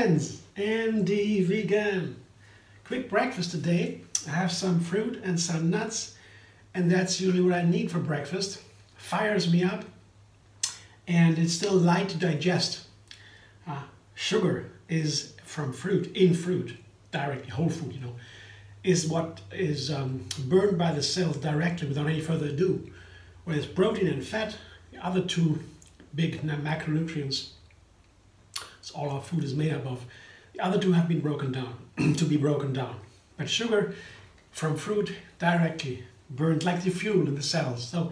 friends, Andy Vegan. Quick breakfast today. I have some fruit and some nuts, and that's usually what I need for breakfast. Fires me up, and it's still light to digest. Sugar is from fruit, in fruit, directly, whole food, you know, is what is burned by the cells directly without any further ado. Whereas protein and fat, the other two big macronutrients, it's all our food is made up of. The other two have been broken down, to be broken down. But sugar from fruit directly burned like the fuel in the cells. So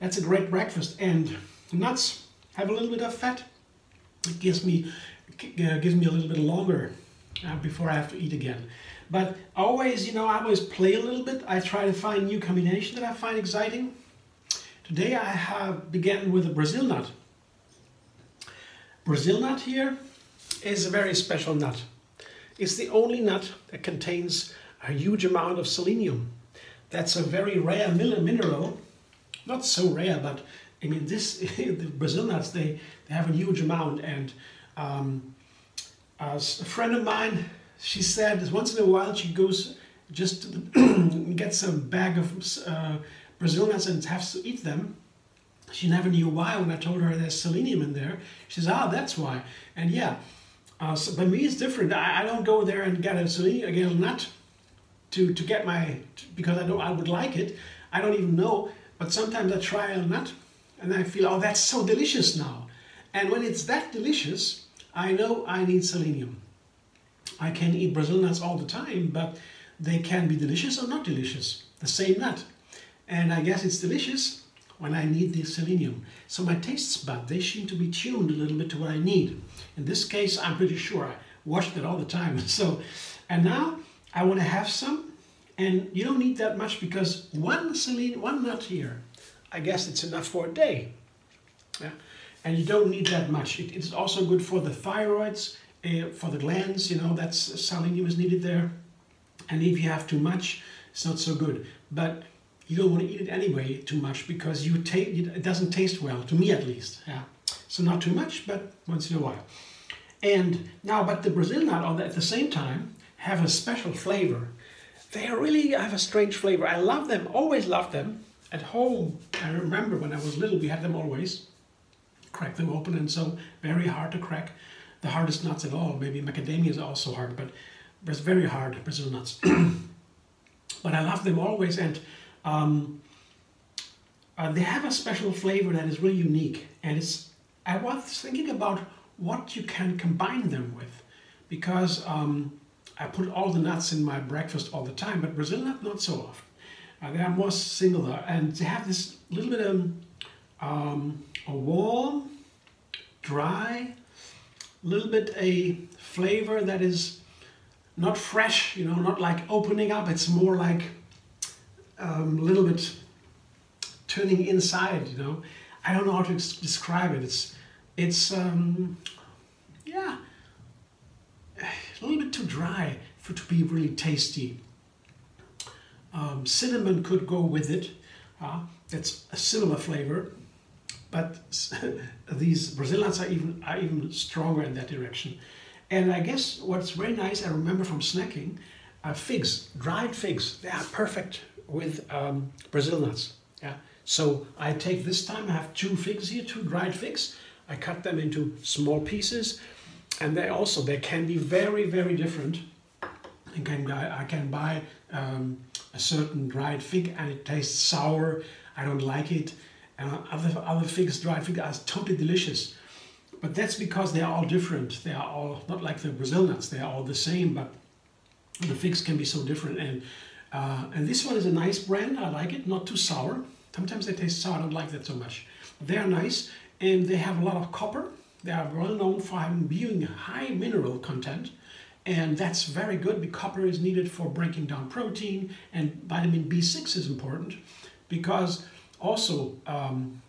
that's a great breakfast. And nuts have a little bit of fat. It gives me a little bit longer before I have to eat again. But always, I always play a little bit. I try to find new combinations that I find exciting. Today I have begun with a Brazil nut. Brazil nut here is a very special nut. It's the only nut that contains a huge amount of selenium. That's a very rare mineral. Not so rare, but I mean, the Brazil nuts, they have a huge amount. And a friend of mine, she said that once in a while she goes just gets a bag of Brazil nuts and has to eat them. She never knew why. When I told her there's selenium in there, she says, that's why. And yeah, so by me it's different. I don't go there and get a nut to get because I would like it. I don't even know, but sometimes I try a nut and I feel, oh, that's so delicious now. And when it's that delicious, I know I need selenium. I can eat Brazil nuts all the time, but they can be delicious or not delicious. The same nut. And I guess it's delicious when I need the selenium. So my taste buds, they seem to be tuned a little bit to what I need. In this case, I'm pretty sure I watched it all the time. And now I want to have some, and you don't need that much because one nut here, I guess it's enough for a day. Yeah? And you don't need that much. It's also good for the thyroids, for the glands, that's selenium is needed there. And if you have too much, it's not so good. But you don't want to eat it anyway too much because it doesn't taste well, to me at least. Yeah. So not too much, but once in a while. And now, but the Brazil nut at the same time have a special flavor. They really have a strange flavor. I love them, always loved them. At home, I remember when I was little, we had them always. Crack them open, and so very hard to crack. The hardest nuts at all. Maybe macadamia is also hard, but it's very hard, Brazil nuts. But I love them always, and they have a special flavor that is really unique. And I was thinking about what you can combine them with, because I put all the nuts in my breakfast all the time, but Brazil nut not so often. They are more singular, and they have this little bit of a warm, dry, little bit a flavor that is not fresh, not like opening up. It's more like a little bit turning inside, I don't know how to describe it. It's yeah, a little bit too dry to be really tasty. Cinnamon could go with it. It's a similar flavor, but these Brazil nuts are even stronger in that direction. And I guess what's very nice, I remember from snacking, figs, dried figs. They are perfect with Brazil nuts. Yeah. So I take this time, I have 2 figs here, 2 dried figs. I cut them into small pieces, and they can be very, very different. I can buy a certain dried fig and it tastes sour. I don't like it. Other figs, dried figs, are totally delicious. But that's because they are all different. They are all not like the Brazil nuts. They are all the same, but the figs can be so different. And this one is a nice brand. I like it. Not too sour. Sometimes they taste sour. I don't like that so much. They are nice, and they have a lot of copper. They are well known for being high mineral content, and that's very good because copper is needed for breaking down protein, and vitamin B6 is important because also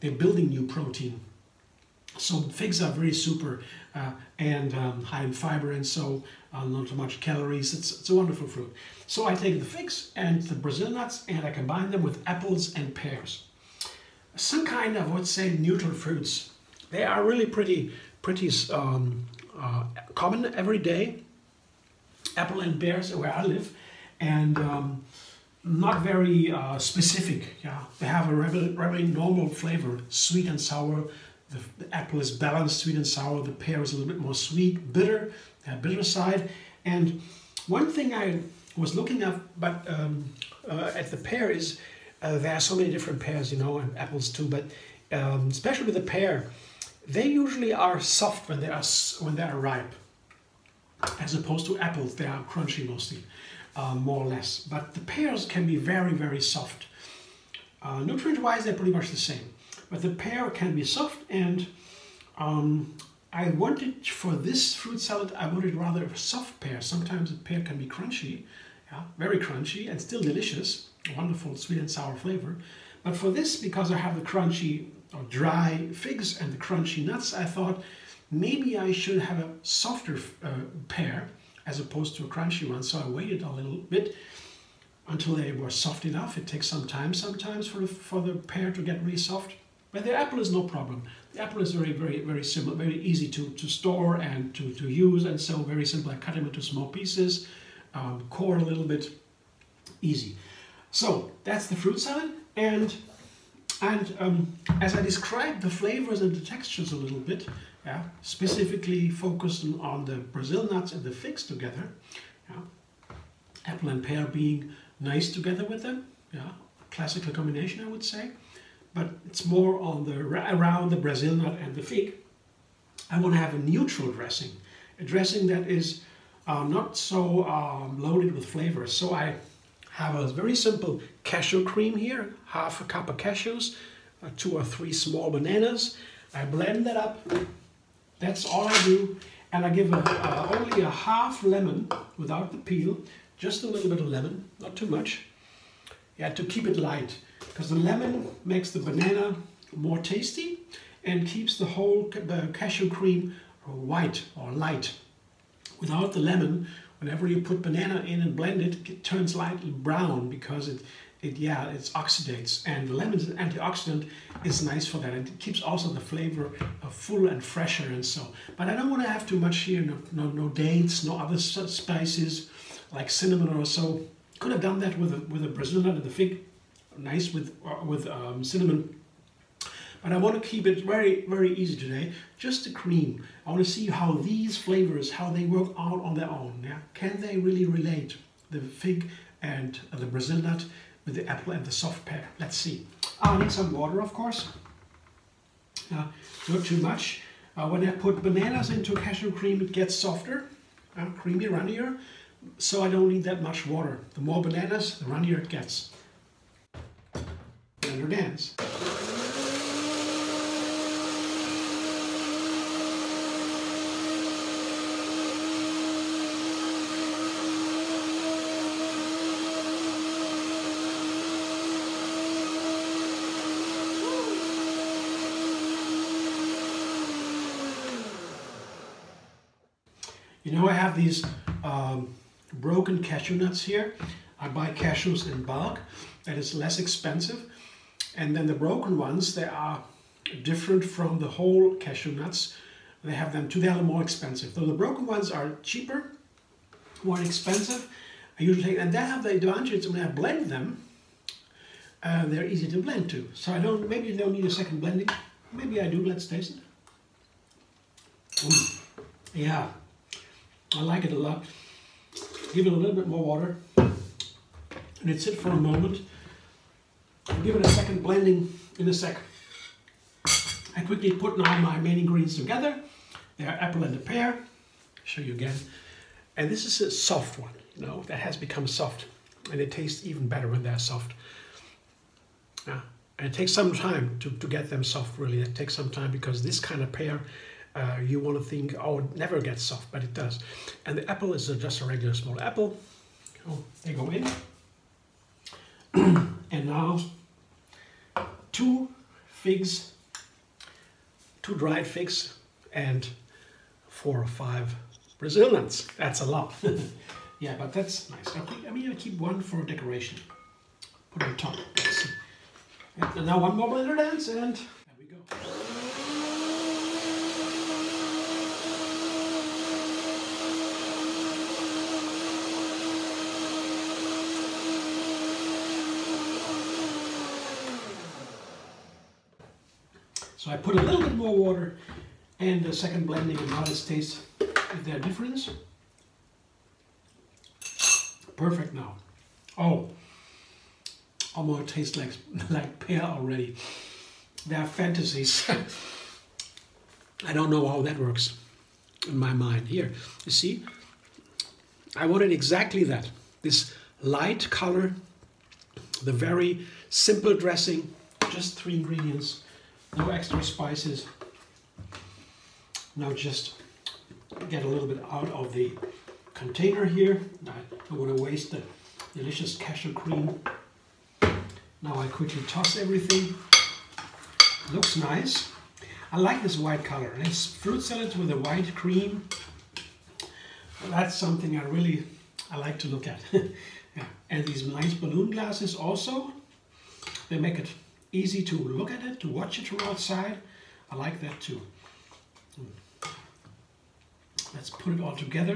they're building new protein. So figs are very super and high in fiber, and so not too much calories. It's a wonderful fruit. So I take the figs and the Brazil nuts and I combine them with apples and pears. Some kind of, let's say, neutral fruits. They are really pretty common everyday apple and pears where I live, and not very specific. Yeah, they have a very normal flavor, sweet and sour. The apple is balanced, sweet and sour. The pear is a little bit more sweet, bitter, bitter side. And one thing I was looking at, at the pear is there are so many different pears, you know, and apples too. But especially with the pear, they usually are soft when they are ripe, as opposed to apples. They are crunchy mostly, more or less. But the pears can be very, very soft. Nutrient-wise, they're pretty much the same. But the pear can be soft, and I wanted, for this fruit salad, I wanted rather a soft pear. Sometimes a pear can be crunchy, yeah, very crunchy, and still delicious, wonderful sweet and sour flavor. But for this, because I have the crunchy or dry figs and the crunchy nuts, I thought maybe I should have a softer pear as opposed to a crunchy one. So I waited a little bit until they were soft enough. It takes some time sometimes for the pear to get really soft. But the apple is no problem. The apple is very, very, very simple, very easy to store and to use, and so very simple. I cut them into small pieces, core a little bit, easy. So that's the fruit salad, and as I described the flavors and the textures a little bit, yeah, specifically focused on the Brazil nuts and the figs together, yeah, apple and pear being nice together with them, yeah, classical combination I would say. But it's more on around the Brazil nut and the fig. I want to have a neutral dressing, a dressing that is not so loaded with flavors. So I have a very simple cashew cream here, half a cup of cashews, 2 or 3 small bananas. I blend that up. That's all I do, and I give only a half lemon without the peel, just a little bit of lemon, not too much. Yeah, to keep it light. Because the lemon makes the banana more tasty and keeps the whole cashew cream white or light. Without the lemon, whenever you put banana in and blend it, it turns lightly brown because it oxidates, and the lemon is an antioxidant, is nice for that, and it keeps also the flavor full and fresher and so. But I don't want to have too much here, no dates, no other spices like cinnamon or so. Could have done that with a Brazil nut and the fig. Nice with cinnamon, but I want to keep it very, very easy today. Just the cream. I want to see how these flavors, how they work out on their own. Yeah, can they really relate, the fig and the Brazil nut with the apple and the soft pear? Let's see. I need some water, of course. Not too much. When I put bananas into cashew cream, it gets softer, creamy, runnier. So I don't need that much water. The more bananas, the runnier it gets. Blender dance. You know, I have these broken cashew nuts here. I buy cashews in bulk. That is less expensive. And then the broken ones, they are different from the whole cashew nuts. They have them too, they are more expensive. Though the broken ones are cheaper, more expensive. I usually take, and they have the advantage when I blend them, they're easy to blend too. So maybe you don't need a second blending. Maybe I do, let's taste it. Yeah, I like it a lot. Give it a little bit more water. And it sit for a moment. I'll give it a second blending in a sec. I quickly put now my main ingredients together. They are apple and the pear. I'll show you again. And this is a soft one, you know, that has become soft. And it tastes even better when they're soft. And it takes some time to get them soft, really. It takes some time because this kind of pear, you want to think, oh, it never gets soft, but it does. And the apple is just a regular small apple. Oh, they go in. And now 2 figs, 2 dried figs, and 4 or 5 Brazil nuts. That's a lot. Yeah, but that's nice. I'm going to keep 1 for decoration. Put it on top. Let's see. And now 1 more blender dance, and there we go. So I put a little bit more water and a second blending, and now let's taste if there's a difference. Perfect now. Oh, almost tastes like pear already. They are fantasies. I don't know how that works in my mind. Here, you see, I wanted exactly that. This light color, the very simple dressing, just 3 ingredients, no extra spices. Now just get a little bit out of the container here. I don't want to waste the delicious cashew cream. Now I quickly toss everything. Looks nice. I like this white color. Nice fruit salad with a white cream. That's something I like to look at. Yeah. And these nice balloon glasses also, they make it easy to look at it, to watch it from outside. I like that too. Let's put it all together,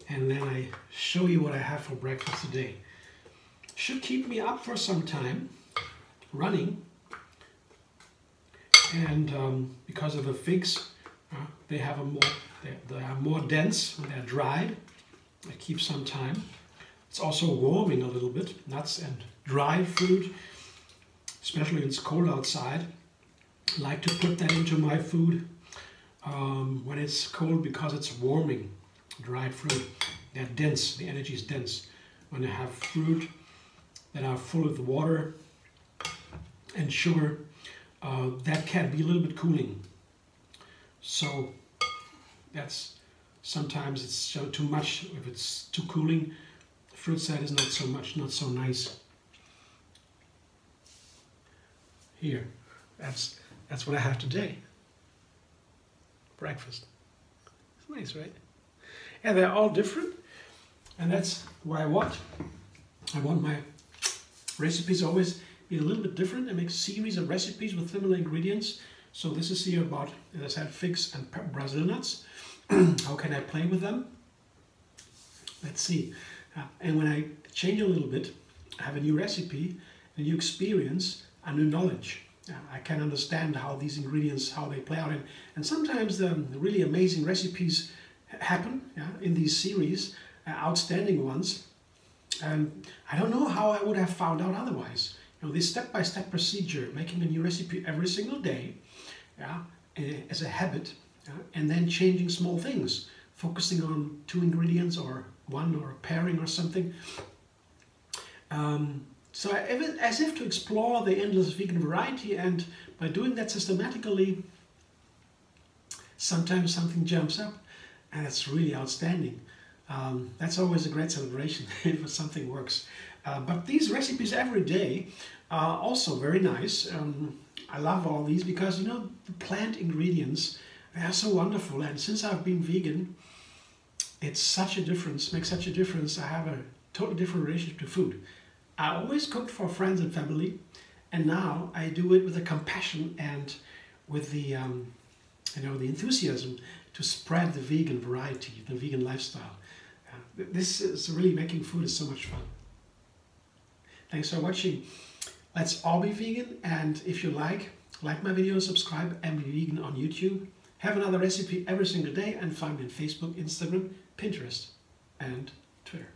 and then I show you what I have for breakfast today. Should keep me up for some time running, and because of the figs, they are more dense when they're dried. They keep some time. It's also warming a little bit. Nuts and dried fruit, especially when it's cold outside. I like to put that into my food when it's cold because it's warming. Dried fruit, they're dense, the energy is dense. When I have fruit that are full of water and sugar, that can be a little bit cooling. So sometimes it's too much. If it's too cooling, fruit salad is not so nice. Here, that's what I have today. Breakfast. It's nice, right? And they're all different, and that's what I want. I want my recipes always be a little bit different. I make a series of recipes with similar ingredients. So this is here about, as I said, figs and Brazil nuts. How can I play with them? Let's see. And when I change a little bit, I have a new recipe, a new experience, a new knowledge. I can understand how these ingredients, how they play out. And sometimes the really amazing recipes happen in these series, outstanding ones. And I don't know how I would have found out otherwise. This step-by-step procedure, making a new recipe every single day, as a habit, and then changing small things, focusing on 2 ingredients or 1 or pairing or something. So as if to explore the endless vegan variety, and by doing that systematically, sometimes something jumps up, and it's really outstanding. That's always a great celebration if something works. But these recipes every day are also very nice. I love all these because, the plant ingredients, they are so wonderful. And since I've been vegan, it's such a difference, makes such a difference. I have a totally different relationship to food. I always cooked for friends and family, and now I do it with a compassion and with the, the enthusiasm to spread the vegan variety, the vegan lifestyle. This is really, making food is so much fun. Thanks for watching. Let's all be vegan, and if you like my video, subscribe, and be vegan on YouTube. Have another recipe every single day, and find me on Facebook, Instagram, Pinterest, and Twitter.